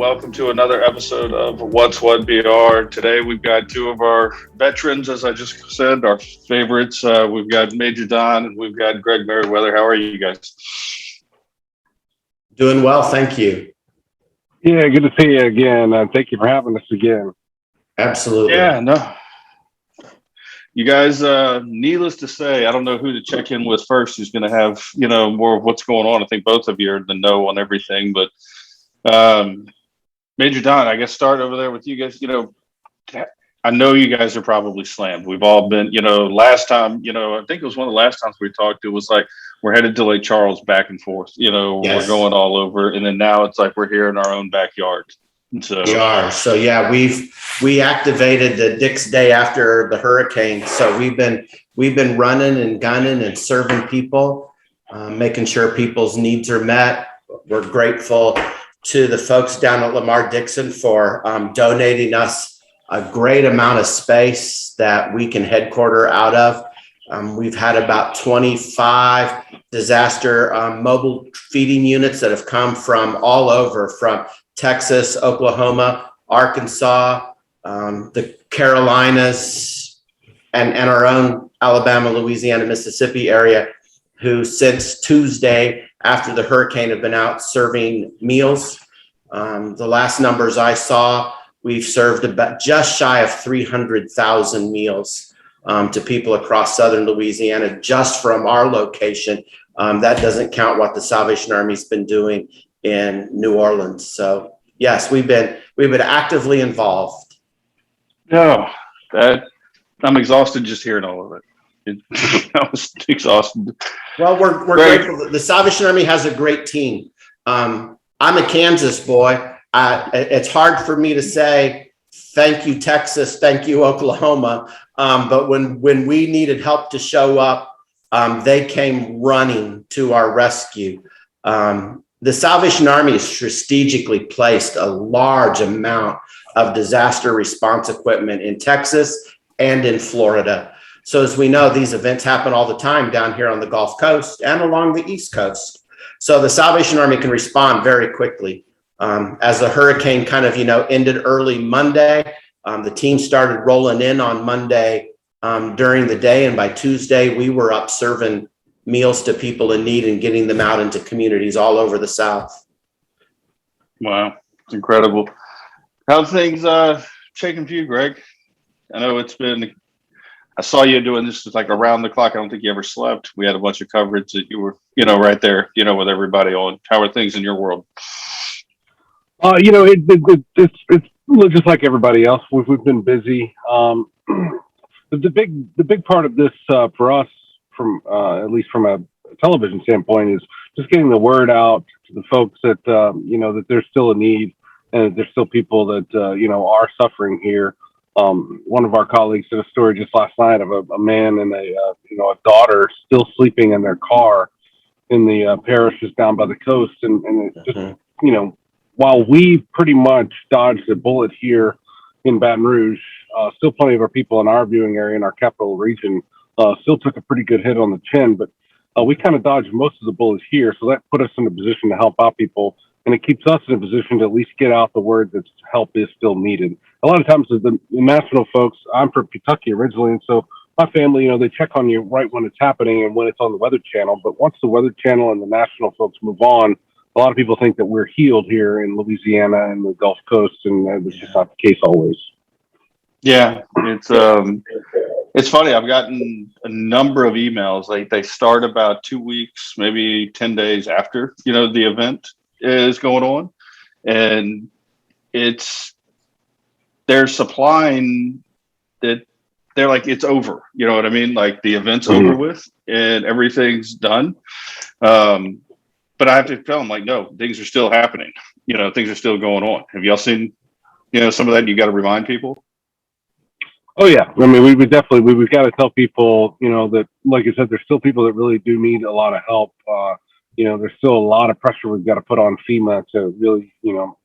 welcome to another episode of What's What BR. Today we've got two of our veterans, as I just said, our favorites. We've got Major Don and we've got Greg Merriweather. How are you guys? Doing well, thank you. Yeah, good to see you again. Thank you for having us again. Absolutely. Yeah, no. You guys, needless to say, I don't know who to check in with first. Who's going to have, more of what's going on. I think both of you are in the know on everything. But Major Don, I guess start over there with you guys. I know you guys are probably slammed. We've all been, last time, I think it was one of the last times we talked, it was like, we're headed to Lake Charles back and forth, Yes. We're going all over. And then now it's like, we're here in our own backyard. So We are. So yeah, we activated the Dick's Day after the hurricane. So we've been running and gunning and serving people, making sure people's needs are met. We're grateful to the folks down at Lamar Dixon for donating us a great amount of space that we can headquarter out of. We've had about 25 disaster mobile feeding units that have come from all over, from Texas, Oklahoma, Arkansas, the Carolinas, and our own Alabama, Louisiana, Mississippi area, who since Tuesday after the hurricane have been out serving meals. The last numbers I saw, we've served about just shy of 300,000 meals to people across southern Louisiana, just from our location. That doesn't count what the Salvation Army's been doing in New Orleans. So yes, we've been actively involved. no, I'm exhausted just hearing all of it. I was exhausted. Well, we're grateful. The Salvation Army has a great team. I'm a Kansas boy. It's hard for me to say thank you, Texas, thank you, Oklahoma. But when we needed help to show up, they came running to our rescue. The Salvation Army has strategically placed a large amount of disaster response equipment in Texas and in Florida. So as we know, these events happen all the time down here on the Gulf Coast and along the East Coast. So the Salvation Army can respond very quickly. As the hurricane kind of, ended early Monday, the team started rolling in on Monday during the day. And by Tuesday, we were up serving meals to people in need and getting them out into communities all over the South. Wow, it's incredible. How's things shaking for you, Greg? I know I saw you doing this like around the clock. I don't think you ever slept. We had a bunch of coverage that you were, right there, with everybody on. How are things in your world? It's just like everybody else. We've been busy. The big part of this for us, from at least from a television standpoint, is just getting the word out to the folks that that there's still a need and that there's still people that are suffering here. One of our colleagues did a story just last night of a man and a daughter still sleeping in their car in the parishes down by the coast, and it just while we pretty much dodged a bullet here in Baton Rouge, still plenty of our people in our viewing area in our capital region still took a pretty good hit on the chin, but we kind of dodged most of the bullets here, so that put us in a position to help out people, and it keeps us in a position to at least get out the word that help is still needed. A lot of times the national folks, I'm from Kentucky originally, and so my family, they check on you right when it's happening and when it's on the Weather Channel, but once the Weather Channel and the national folks move on, a lot of people think that we're healed here in Louisiana and the Gulf Coast, and that's just not the case always. Yeah, it's funny. I've gotten a number of emails. Like they start about 2 weeks, maybe 10 days after, the event is going on, and they're supplying that. They're like, it's over. You know what I mean? Like the event's over with and everything's done. But I have to tell them, like, no, things are still happening. Things are still going on. Have y'all seen, some of that? You got to remind people. Oh yeah, I mean, we've got to tell people, that, like you said, there's still people that really do need a lot of help. There's still a lot of pressure we've got to put on FEMA to really,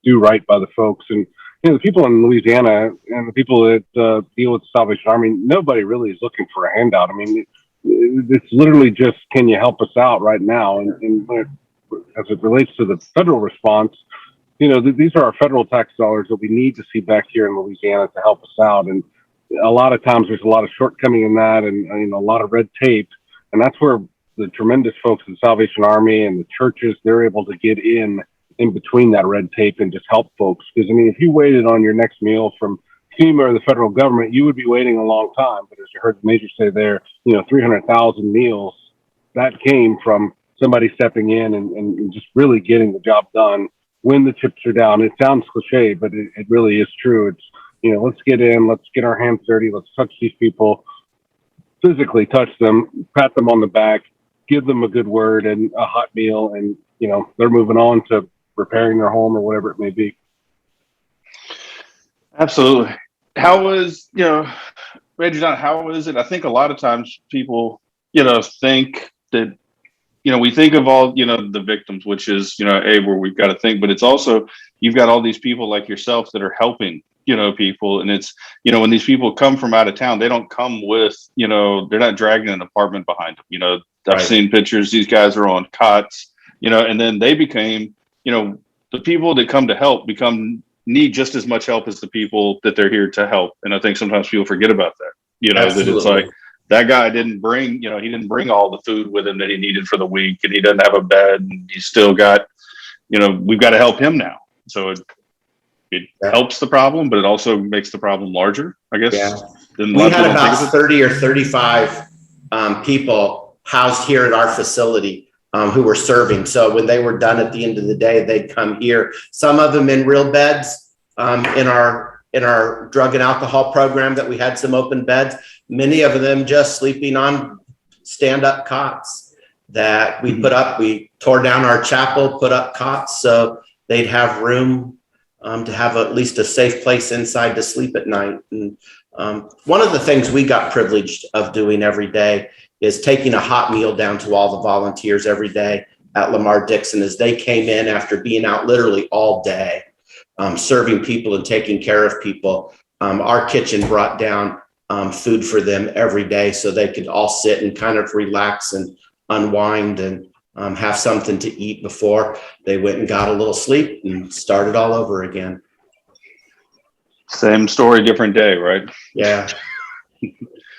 do right by the folks. And the people in Louisiana and the people that deal with the Salvation Army, nobody really is looking for a handout. I mean, it's literally just, can you help us out right now? And as it relates to the federal response, these are our federal tax dollars that we need to see back here in Louisiana to help us out. And a lot of times there's a lot of shortcoming in that, and a lot of red tape. And that's where the tremendous folks in the Salvation Army and the churches, they're able to get in between that red tape and just help folks. Because, if you waited on your next meal from FEMA or the federal government, you would be waiting a long time. But as you heard the major say there, 300,000 meals, that came from somebody stepping in and just really getting the job done when the chips are down. It sounds cliche, but it really is true. It's, let's get in, let's get our hands dirty, let's touch these people, physically touch them, pat them on the back, give them a good word and a hot meal, and, they're moving on to repairing their home or whatever it may be. Absolutely. How was, Reggie John, how is it? I think a lot of times people, think that, we think of all, the victims, which is, where we've got to think, but it's also, you've got all these people like yourself that are helping, people. And it's, when these people come from out of town, they don't come with, they're not dragging an apartment behind them. I've seen pictures, these guys are on cots, and then they became, the people that come to help need just as much help as the people that they're here to help. And I think sometimes people forget about that, Absolutely. that it's like, that guy didn't bring, he didn't bring all the food with him that he needed for the week, and he doesn't have a bed, and he's still got, we've got to help him now. So it helps the problem, but it also makes the problem larger, I guess. Yeah. We had about 30 or 35 people housed here at our facility who were serving. So when they were done at the end of the day, they'd come here. Some of them in real beds in our drug and alcohol program that we had some open beds. Many of them just sleeping on stand-up cots that we put up. We tore down our chapel, put up cots so they'd have room to have at least a safe place inside to sleep at night. And one of the things we got privileged of doing every day is taking a hot meal down to all the volunteers every day at Lamar Dixon as they came in after being out literally all day, serving people and taking care of people. Our kitchen brought down food for them every day so they could all sit and kind of relax and unwind and have something to eat before they went and got a little sleep and started all over again. Same story, different day, right? Yeah.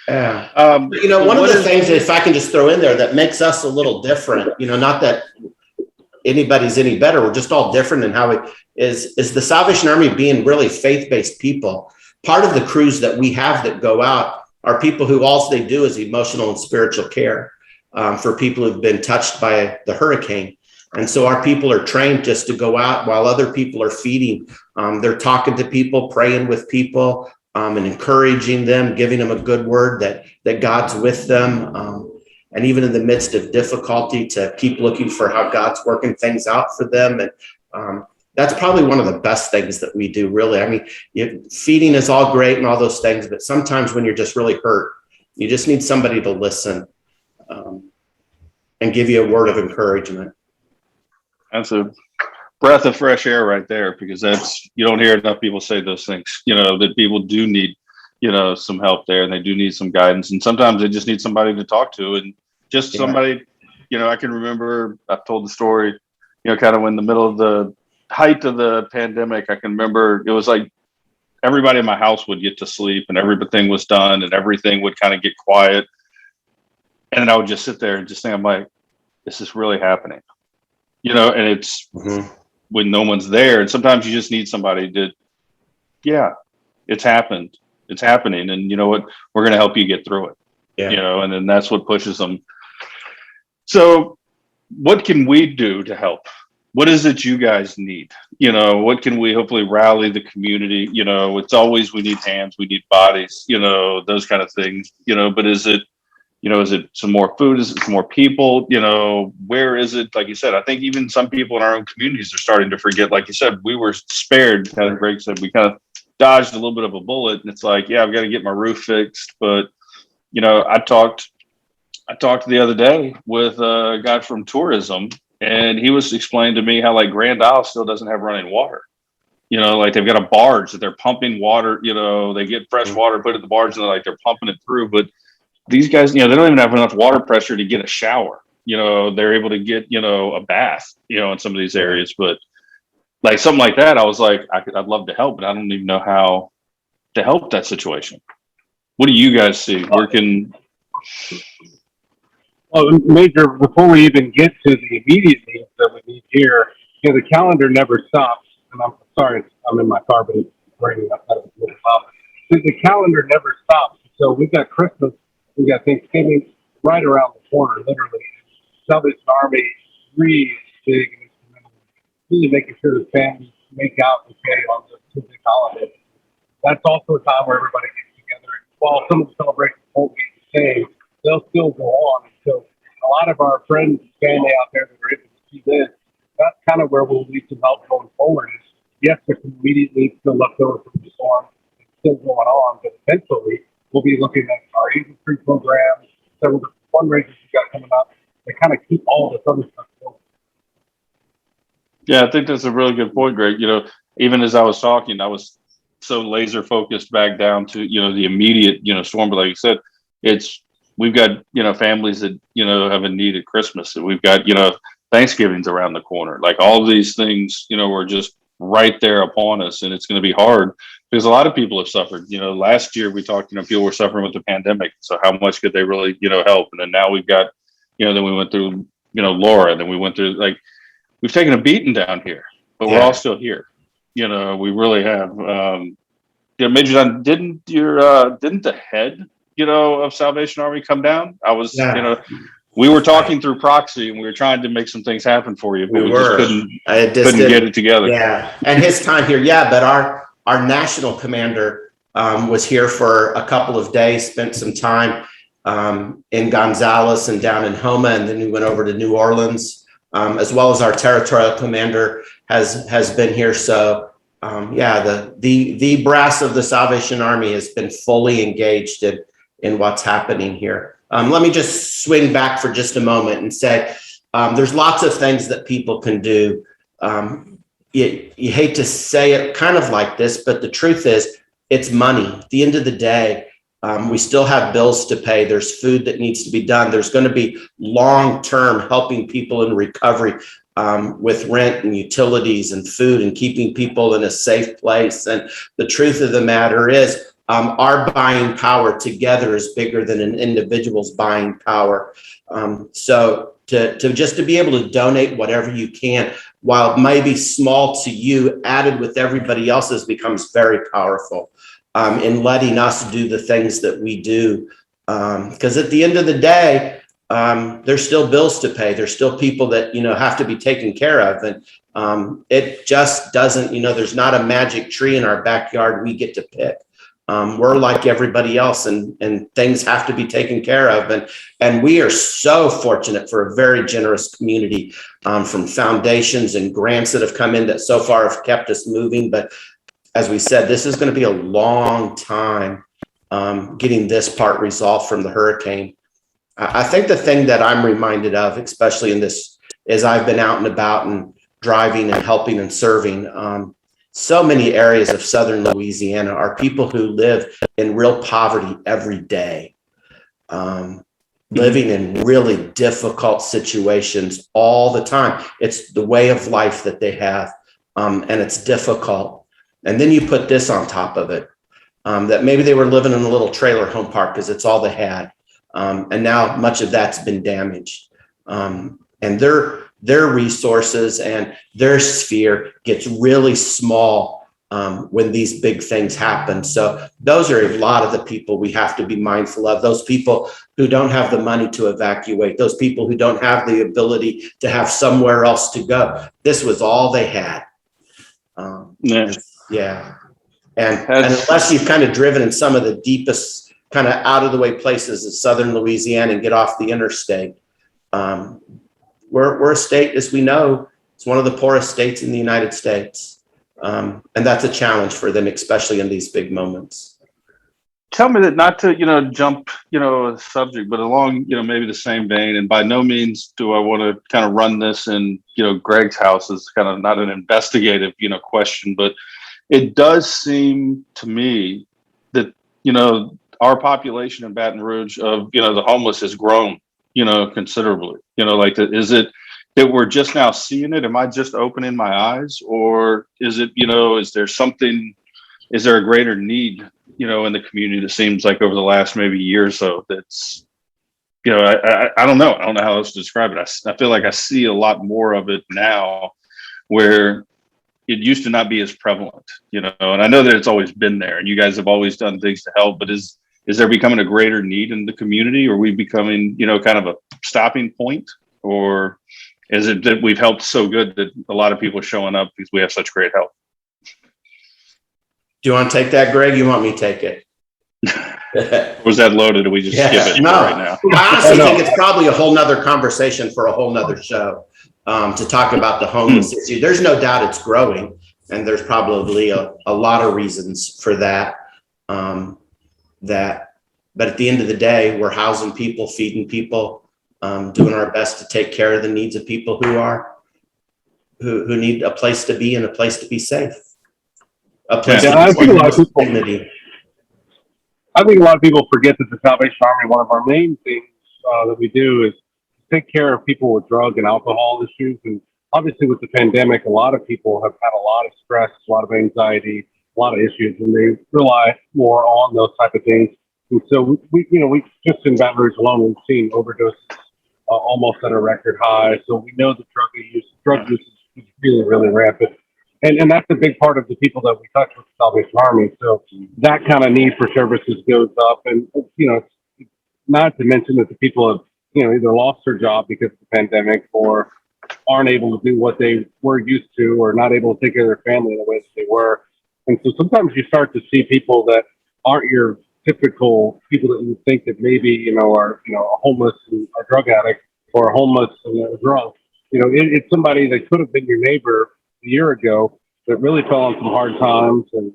Yeah. One of the things, if I can just throw in there, that makes us a little different, not that anybody's any better, we're just all different in how it is the Salvation Army being really faith-based people. Part of the crews that we have that go out are people who all they do is emotional and spiritual care for people who've been touched by the hurricane. And so our people are trained just to go out while other people are feeding. They're talking to people, praying with people, and encouraging them, giving them a good word that God's with them. And even in the midst of difficulty, to keep looking for how God's working things out for them. And that's probably one of the best things that we do, really. I mean, feeding is all great and all those things, but sometimes when you're just really hurt, you just need somebody to listen and give you a word of encouragement. That's a breath of fresh air right there, because you don't hear enough people say those things, that people do need, some help there, and they do need some guidance. And sometimes they just need somebody to talk to, and just somebody, I can remember, I've told the story, kind of in the middle of the height of the pandemic. I can remember it was like everybody in my house would get to sleep and everything was done and everything would kind of get quiet. And then I would just sit there and just think, I'm like, this is really happening, and it's when no one's there. And sometimes you just need somebody to, it's happened. It's happening. And you know what? We're going to help you get through it, and then that's what pushes them. So what can we do to help? What is it you guys need? What can we hopefully rally the community? It's always, we need hands, we need bodies, those kind of things, but is it some more food? Is it some more people? Where is it? Like you said, I think even some people in our own communities are starting to forget. Like you said, we were spared, kind of Greg said, we kind of dodged a little bit of a bullet, and it's like, I've got to get my roof fixed. But, I talked the other day with a guy from tourism, and he was explaining to me how like Grand Isle still doesn't have running water. Like they've got a barge that they're pumping water, they get fresh water, put it in the barge, and they're pumping it through. But these guys, they don't even have enough water pressure to get a shower. They're able to get, a bath, in some of these areas. But like something like that, I was like, I'd love to help, but I don't even know how to help that situation. What do you guys see? Where can Well, Major, before we even get to the immediate needs that we need here, the calendar never stops. And I'm sorry, I'm in my car, but it's raining outside of the loud. The calendar never stops. So we've got Christmas, we've got Thanksgiving right around the corner, literally. Salvation Army really big in this community, really making sure that families make out okay on the two big holidays. That's also a time where everybody gets together. And while some of the celebrations won't be the same, they'll still go on. So a lot of our friends and family out there that are able to see this, that's kind of where we'll need some help going forward. Is yes, there's some immediate needs still left over from the storm. It's still going on, but eventually we'll be looking at our Asian Free programs, several different fundraisers we got coming up to kind of keep all this other stuff going. Yeah, I think that's a really good point, Greg. Even as I was talking, I was so laser focused back down to, the immediate, storm. But like you said, we've got, families that, have a need at Christmas, and we've got, Thanksgiving's around the corner. Like all of these things, were just right there upon us, and it's going to be hard because a lot of people have suffered. Last year we talked, people were suffering with the pandemic. So how much could they really, help? And then now we've got, then we went through, Laura, then we went through, like, we've taken a beating down here, but we're all still here. We really have. Major John, didn't the head, of Salvation Army come down? I was, we were talking through proxy, and we were trying to make some things happen for you, but we just couldn't get it together. Yeah, and his time here, but our national commander was here for a couple of days, spent some time in Gonzales and down in Homa, and then we went over to New Orleans. As well as our territorial commander has been here. So the brass of the Salvation Army has been fully engaged in what's happening here. Let me just swing back for just a moment and say there's lots of things that people can do. You hate to say it kind of like this, but the truth is it's money. At the end of the day, we still have bills to pay. There's food that needs to be done. There's going to be long-term helping people in recovery with rent and utilities and food and keeping people in a safe place. And the truth of the matter is our buying power together is bigger than an individual's buying power. So to be able to donate whatever you can, while it may be small to you, added with everybody else's becomes very powerful. In letting us do the things that we do. Because at the end of the day, there's still bills to pay. There's still people that, have to be taken care of. And it just doesn't, there's not a magic tree in our backyard we get to pick. We're like everybody else, and things have to be taken care of. And we are so fortunate for a very generous community from foundations and grants that have come in that so far have kept us moving. But as we said, this is going to be a long time getting this part resolved from the hurricane. I think the thing that I'm reminded of, especially in this, is I've been out and about and driving and helping and serving. So many areas of southern Louisiana are people who live in real poverty every day, living in really difficult situations all the time. It's the way of life that they have, and it's difficult. And then you put this on top of it, that maybe they were living in a little trailer home park because it's all they had. And now much of that's been damaged. And their resources and their sphere gets really small when these big things happen. So those are a lot of the people we have to be mindful of. Those people who don't have the money to evacuate, those people who don't have the ability to have somewhere else to go. This was all they had. Yeah. And unless you've kind of driven in some of the deepest kind of out of the way places in southern Louisiana and get off the interstate, we're a state, as we know, it's one of the poorest states in the United States. And that's a challenge for them, especially in these big moments. Tell me that, not to, jump, a subject, but along, maybe the same vein. And by no means do I want to kind of run this in, Greg's house is kind of not an investigative, question, but it does seem to me that, our population in Baton Rouge of, the homeless has grown, considerably, is it, that we're just now seeing it? Am I just opening my eyes, or is it, is there something, is there a greater need, in the community that seems like over the last maybe year or so that's, I don't know. I don't know how else to describe it. I feel like I see a lot more of it now where it used to not be as prevalent, and I know that it's always been there and you guys have always done things to help, but is there becoming a greater need in the community? Or are we becoming, kind of a stopping point? Or is it that we've helped so good that a lot of people are showing up because we have such great help? Do you want to take that, Greg? You want me to take it? Was that loaded? Or we just skip it right now? I honestly think it's probably a whole nother conversation for a whole nother show to talk about the homeless issue. There's no doubt it's growing, and there's probably a lot of reasons for that. But at the end of the day, we're housing people, feeding people, doing our best to take care of the needs of people who need a place to be and a place to be safe. A place to be dignity. I think a lot of people forget that the Salvation Army, one of our main things that we do is take care of people with drug and alcohol issues. And obviously with the pandemic, a lot of people have had a lot of stress, a lot of anxiety, a lot of issues, and they rely more on those type of things. And so we just in Baton Rouge alone, we've seen overdoses almost at a record high. So we know the drug use is really, really rampant. And that's a big part of the people that we touch with the Salvation Army. So that kind of need for services goes up. And, not to mention that the people have, either lost their job because of the pandemic or aren't able to do what they were used to, or not able to take care of their family in the way that they were. And so sometimes you start to see people that aren't your typical people that you think that maybe, are, a homeless and a drug addict, or a homeless and a drunk. It's somebody that could have been your neighbor a year ago that really fell on some hard times and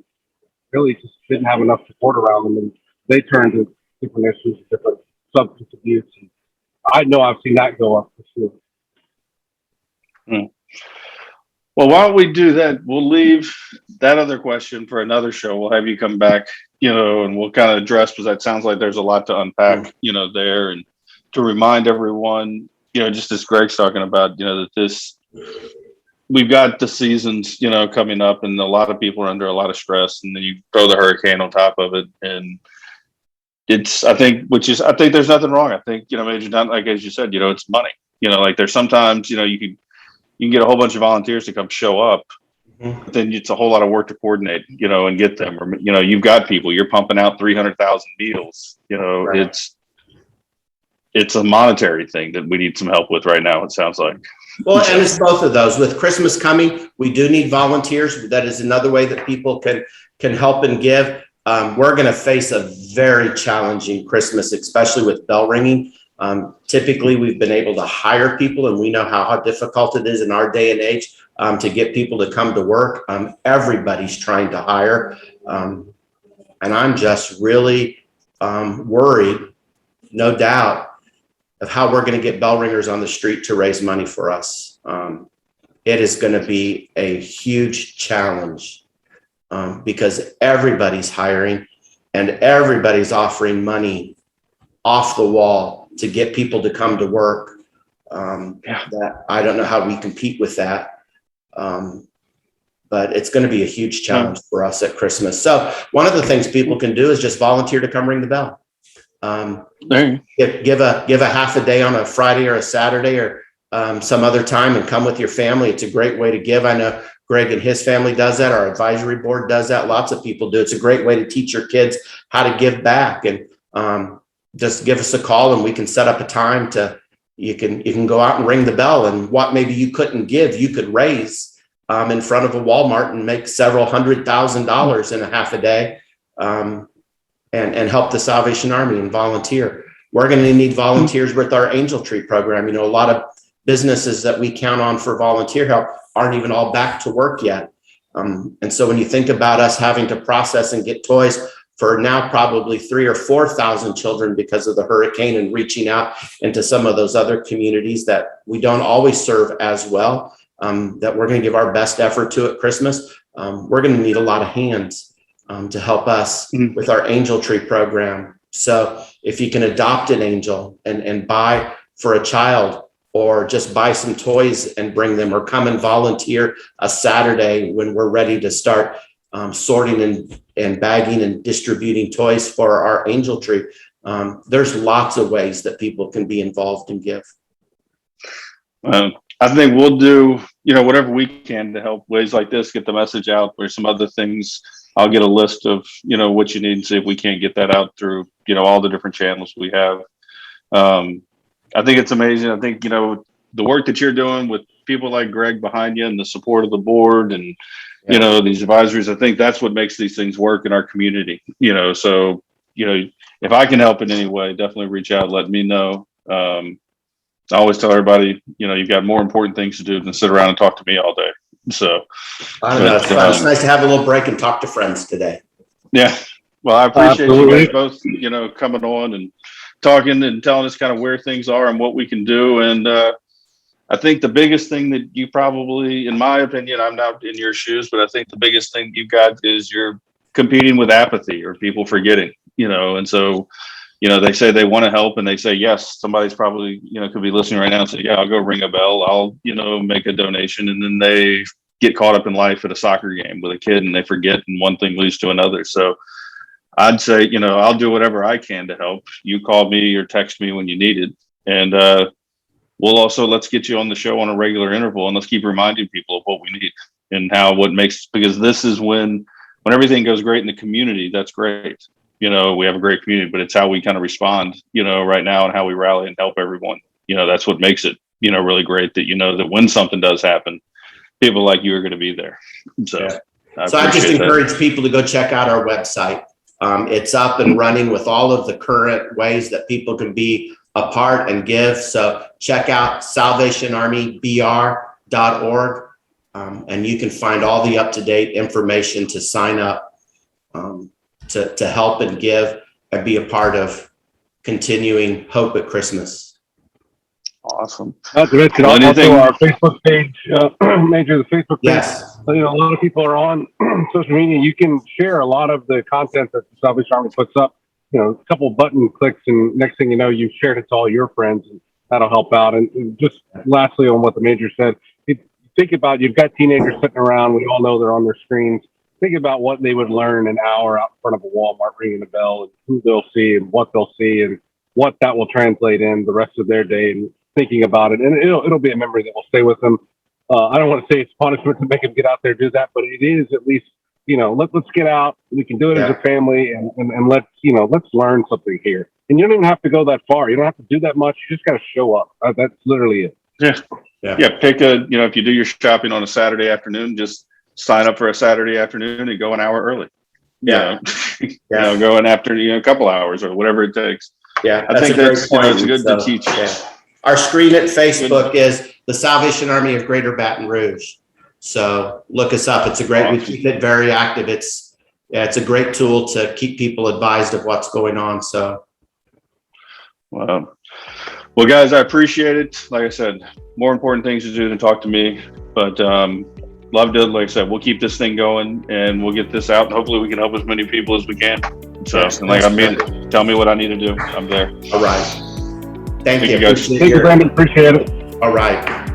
really just didn't have enough support around them, and they turned to different issues, different substance abuse. And I know I've seen that go up for sure. Well, why don't we do that? We'll leave that other question for another show. We'll have you come back, and we'll kind of address, because that sounds like there's a lot to unpack, there, and to remind everyone, just as Greg's talking about, that we've got the seasons, coming up, and a lot of people are under a lot of stress, and then you throw the hurricane on top of it. And I think there's nothing wrong. I think, Major, not like, as you said, it's money, like there's sometimes, you can get a whole bunch of volunteers to come show up, but then it's a whole lot of work to coordinate, and get them, or, you've got people, you're pumping out 300,000 meals, right. It's a monetary thing that we need some help with right now, it sounds like. Well, and it's both of those. With Christmas coming, we do need volunteers. That is another way that people can help and give. We're going to face a very challenging Christmas, especially with bell ringing. Typically, we've been able to hire people, and we know how difficult it is in our day and age to get people to come to work. Everybody's trying to hire. And I'm just really worried, no doubt, of how we're going to get bell ringers on the street to raise money for us. It is going to be a huge challenge because everybody's hiring and everybody's offering money off the wall to get people to come to work. That I don't know how we compete with that. But it's going to be a huge challenge for us at Christmas. So one of the things people can do is just volunteer to come ring the bell. Give a half a day on a Friday or a Saturday or some other time and come with your family. It's a great way to give. I know Greg and his family does that. Our advisory board does that. Lots of people do. It's a great way to teach your kids how to give back. And just give us a call and we can set up a time you can go out and ring the bell, and what maybe you couldn't give, you could raise in front of a Walmart and make several $100,000 in a half a day. And help the Salvation Army and volunteer. We're going to need volunteers with our Angel Tree program. A lot of businesses that we count on for volunteer help aren't even all back to work yet. And so when you think about us having to process and get toys for now probably 3,000 or 4,000 children because of the hurricane, and reaching out into some of those other communities that we don't always serve as well, that we're going to give our best effort to at Christmas, we're going to need a lot of hands to help us with our Angel Tree program. So if you can adopt an angel and buy for a child or just buy some toys and bring them, or come and volunteer a Saturday when we're ready to start sorting and bagging and distributing toys for our angel tree. There's lots of ways that people can be involved and give. I think we'll do, whatever we can to help ways like this, get the message out. There's some other things. I'll get a list of, what you need and see if we can't get that out through, all the different channels we have. I think it's amazing. I think, the work that you're doing with people like Greg behind you and the support of the board and, these advisories, I think that's what makes these things work in our community, so, if I can help in any way, definitely reach out, let me know. I always tell everybody, you've got more important things to do than sit around and talk to me all day. So I don't know. It's nice to have a little break and talk to friends today. Yeah. Well, I appreciate Absolutely. you guys both, coming on and talking and telling us kind of where things are and what we can do. And I think the biggest thing that you probably, in my opinion, I'm not in your shoes, but I think the biggest thing you've got is you're competing with apathy or people forgetting, and so, they say they want to help and they say, yes, somebody's probably, could be listening right now and say, yeah, I'll go ring a bell. I'll, make a donation. And then they get caught up in life at a soccer game with a kid and they forget, and one thing leads to another. So I'd say, I'll do whatever I can to help. You call me or text me when you need it. And we'll also, let's get you on the show on a regular interval and let's keep reminding people of what we need and because this is when everything goes great in the community, that's great. We have a great community, but it's how we kind of respond, right now and how we rally and help everyone. That's what makes it, really great that, that when something does happen, people like you are going to be there. So, yeah. I just encourage people to go check out our website. It's up and running with all of the current ways that people can be a part and give. So check out salvationarmybr.org. And you can find all the up-to-date information to sign up, to help and give and be a part of continuing hope at Christmas. Awesome. Not to mention also our Facebook page, Major, the Facebook page. Yes. A lot of people are on social media. You can share a lot of the content that the Salvation Army puts up, a couple button clicks, and next thing you know, you've shared it to all your friends, and that'll help out. And just lastly on what the Major said, think about, you've got teenagers sitting around. We all know they're on their screens. Think about what they would learn an hour out in front of a Walmart ringing a bell, and who they'll see and what they'll see and what that will translate in the rest of their day, and thinking about it. And it'll be a memory that will stay with them. I don't want to say it's punishment to make them get out there, do that, but it is at least, let's get out. We can do it as a family and let's learn something here. And you don't even have to go that far. You don't have to do that much. You just got to show up. That's literally it. Yeah. Pick if you do your shopping on a Saturday afternoon, just sign up for a Saturday afternoon and go an hour early. Go in after, a couple hours or whatever it takes. Yeah. I think that's good to teach. Yeah. Our screen at Facebook is the Salvation Army of Greater Baton Rouge. So look us up. It's we keep it very active. It's a great tool to keep people advised of what's going on. So. Well, guys, I appreciate it. Like I said, more important things to do than talk to me, but love to, like I said, we'll keep this thing going and we'll get this out and hopefully we can help as many people as we can. So, tell me what I need to do. I'm there. All right. Thank you. Thank you, Brandon. Appreciate it. All right.